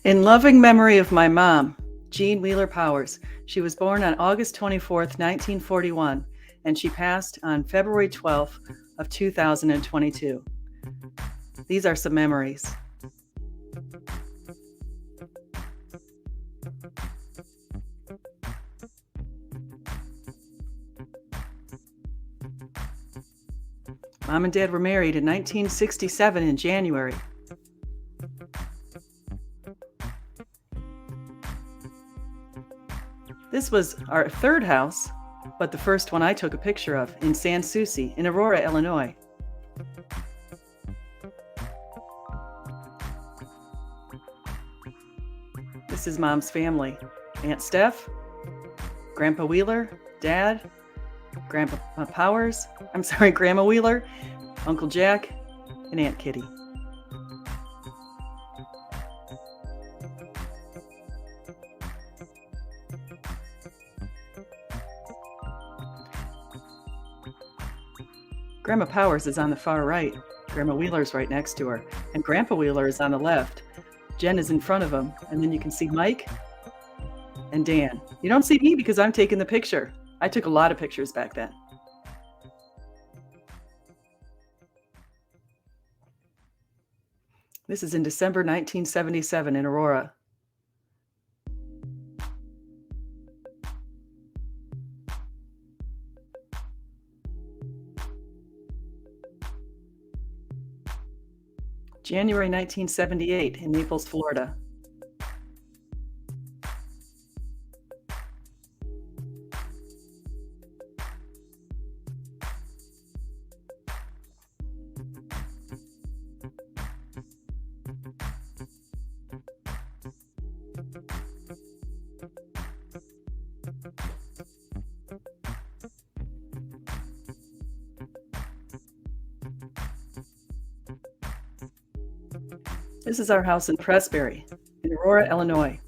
In loving memory of my mom, Jeanne Wheeler Powers. She was born on August 24th, 1941, and she passed on February 12th of 2022. These are some memories. Mom and Dad were married in 1967 in January. This was our third house, but the first one I took a picture of in Sans Souci in Aurora, Illinois. This is Mom's family. Aunt Steph, Grandpa Wheeler, Dad, Grandma Wheeler, Uncle Jack, and Aunt Kitty. Grandma Powers is on the far right. Grandma Wheeler's right next to her. And Grandpa Wheeler is on the left. Jen is in front of him. And then you can see Mike and Dan. You don't see me because I'm taking the picture. I took a lot of pictures back then. This is in December 1977 in Aurora. January 1978 in Naples, Florida. This is our house in Presbury, in Aurora, Illinois.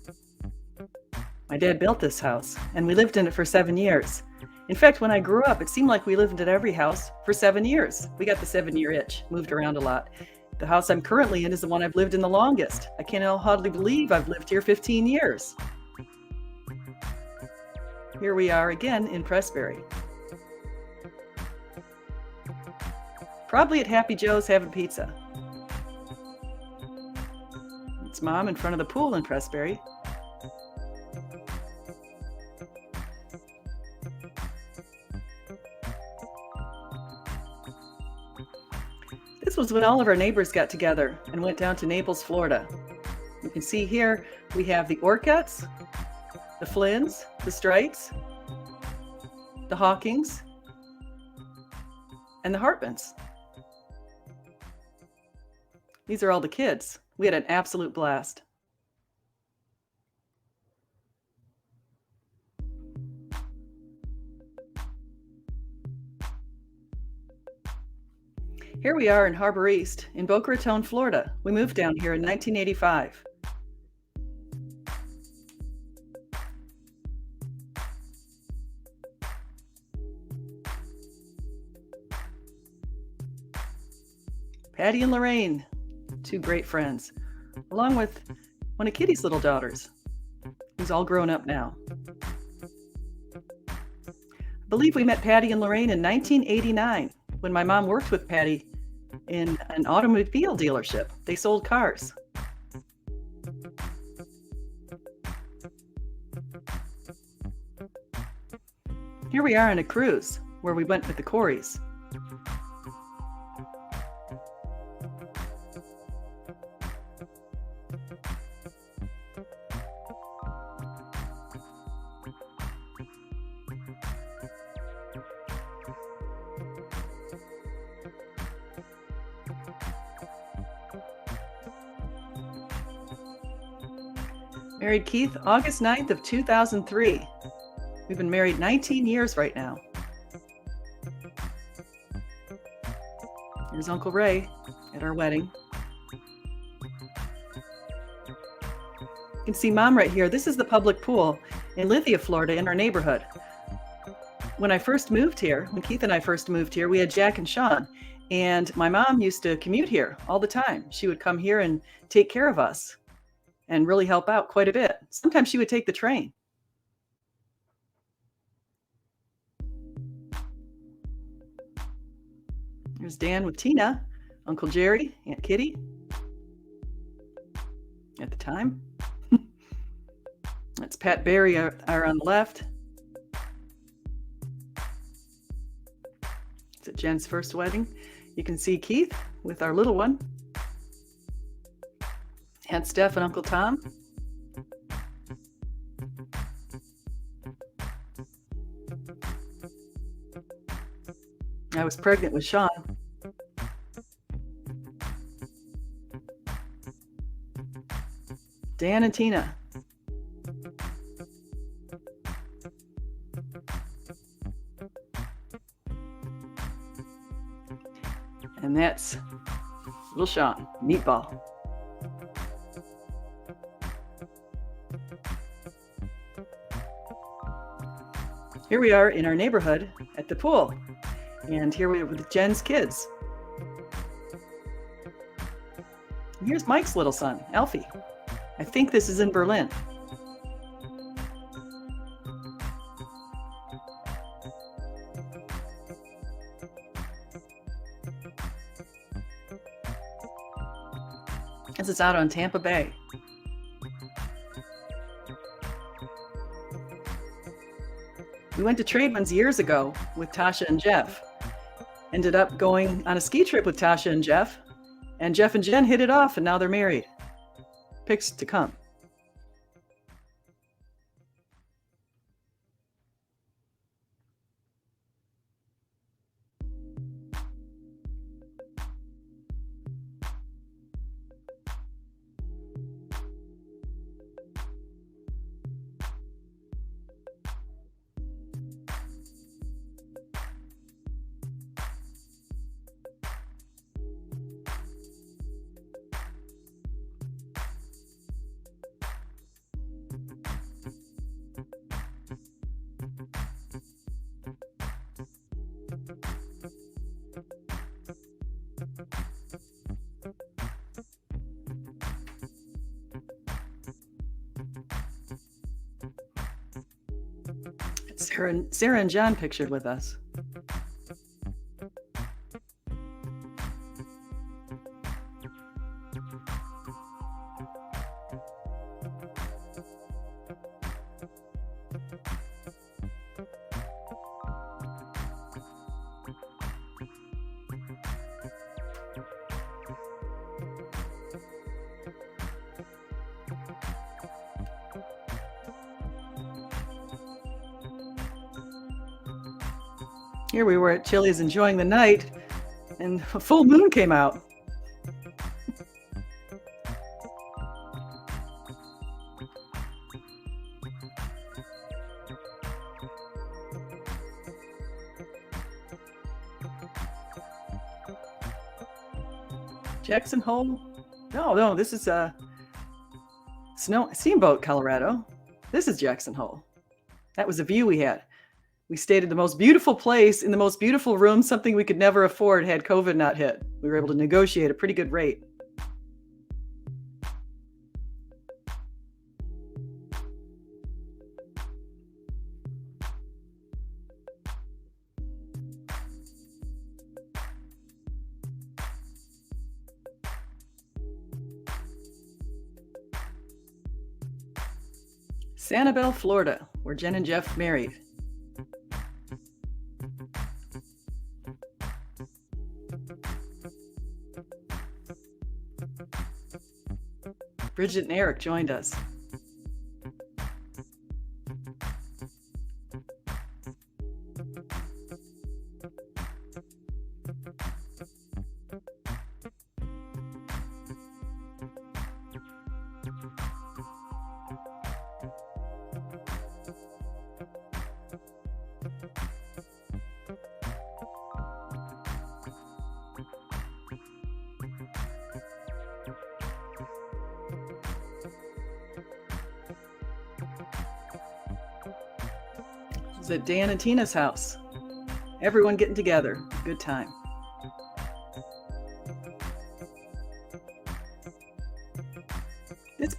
My dad built this house, and we lived in it for 7 years. In fact, when I grew up, it seemed like we lived at every house for 7 years. We got the 7-year itch, moved around a lot. The house I'm currently in is the one I've lived in the longest. I can't hardly believe I've lived here 15 years. Here we are again in Presbury. Probably at Happy Joe's having pizza. It's Mom in front of the pool in Presbury. This was when all of our neighbors got together and went down to Naples, Florida. You can see here we have the Orcutts, the Flynns, the Strites, the Hawkings, and the Hartmans. These are all the kids. We had an absolute blast. Here we are in Harbor East, in Boca Raton, Florida. We moved down here in 1985. Patty and Lorraine, two great friends, along with one of Kitty's little daughters, who's all grown up now. I believe we met Patty and Lorraine in 1989 when my mom worked with Patty in an automobile dealership. They sold cars. Here we are on a cruise where we went with the Coreys. Married Keith August 9th of 2003. We've been married 19 years right now. Here's Uncle Ray at our wedding. You can see Mom right here. This is the public pool in Lithia, Florida, in our neighborhood. When I first moved here, when Keith and I first moved here, we had Jack and Sean, and my mom used to commute here all the time. She would come here and take care of us. and really help out quite a bit. Sometimes she would take the train. There's Dan with Tina, Uncle Jerry, Aunt Kitty at the time. That's Pat Barry are on the left. It's at Jen's first wedding. You can see Keith with our little one. Aunt Steph and Uncle Tom. I was pregnant with Sean. Dan and Tina. And that's little Sean, Meatball. Here we are in our neighborhood at the pool. And here we are with Jen's kids. And here's Mike's little son, Alfie. I think this is in Berlin. This is out on Tampa Bay. We went to Trademans years ago with Tasha and Jeff. Ended up going on a ski trip with Tasha and Jeff and Jen hit it off, and now they're married. Pics to come. Sarah and John pictured with us. Here we were at Chili's enjoying the night, and a full moon came out. Jackson Hole? No, this is Steamboat, Colorado. This is Jackson Hole. That was a view we had. We stayed at the most beautiful place in the most beautiful room, something we could never afford had COVID not hit. We were able to negotiate a pretty good rate. Sanibel, Florida, where Jen and Jeff married. Bridget and Eric joined us. This is at Dan and Tina's house. Everyone getting together. Good time.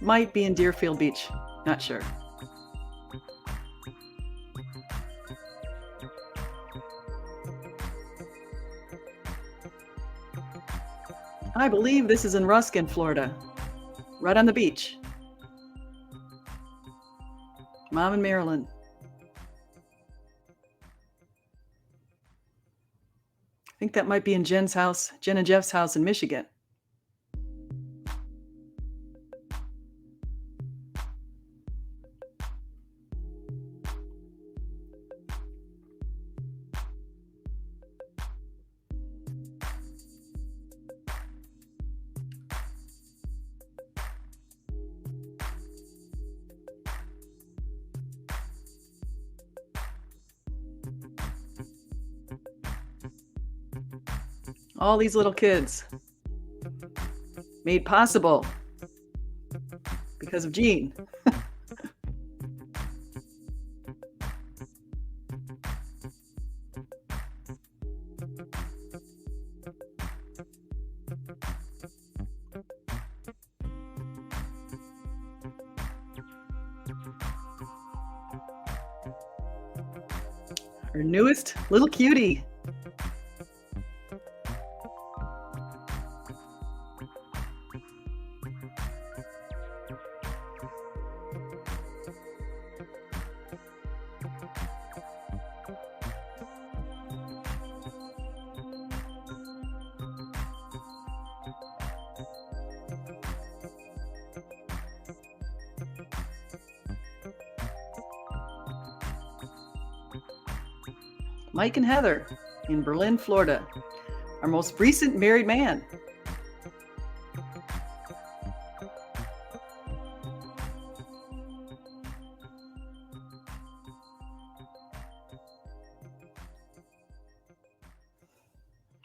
might be in Deerfield Beach. Not sure. I believe this is in Ruskin, Florida, right on the beach. Mom and Marilyn. I think that might be in Jen's house, Jen and Jeff's house in Michigan. All these little kids made possible because of Jeanne. Our newest little cutie. Mike and Heather in Berlin, Florida. Our most recent married man.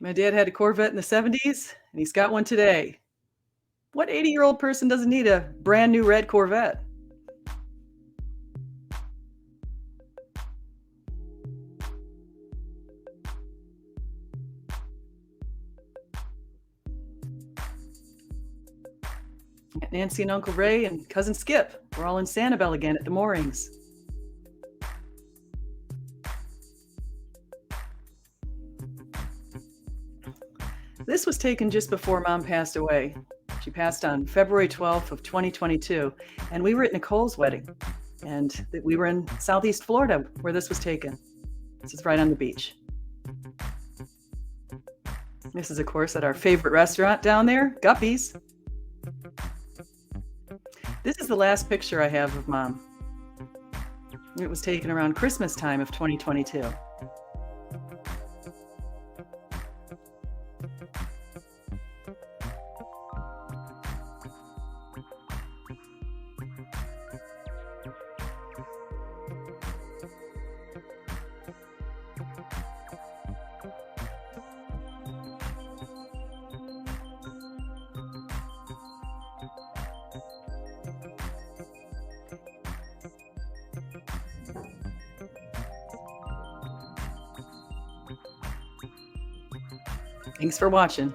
My dad had a Corvette in the 70s, and he's got one today. What 80-year-old person doesn't need a brand new red Corvette? Aunt Nancy and Uncle Ray and Cousin Skip. We're all in Sanibel again at the moorings. This was taken just before Mom passed away. She passed on February 12th of 2022, and we were at Nicole's wedding, and we were in Southeast Florida where this was taken. This is right on the beach. This is, of course, at our favorite restaurant down there, Guppy's. This is the last picture I have of Mom. It was taken around Christmas time of 2022. Thanks for watching.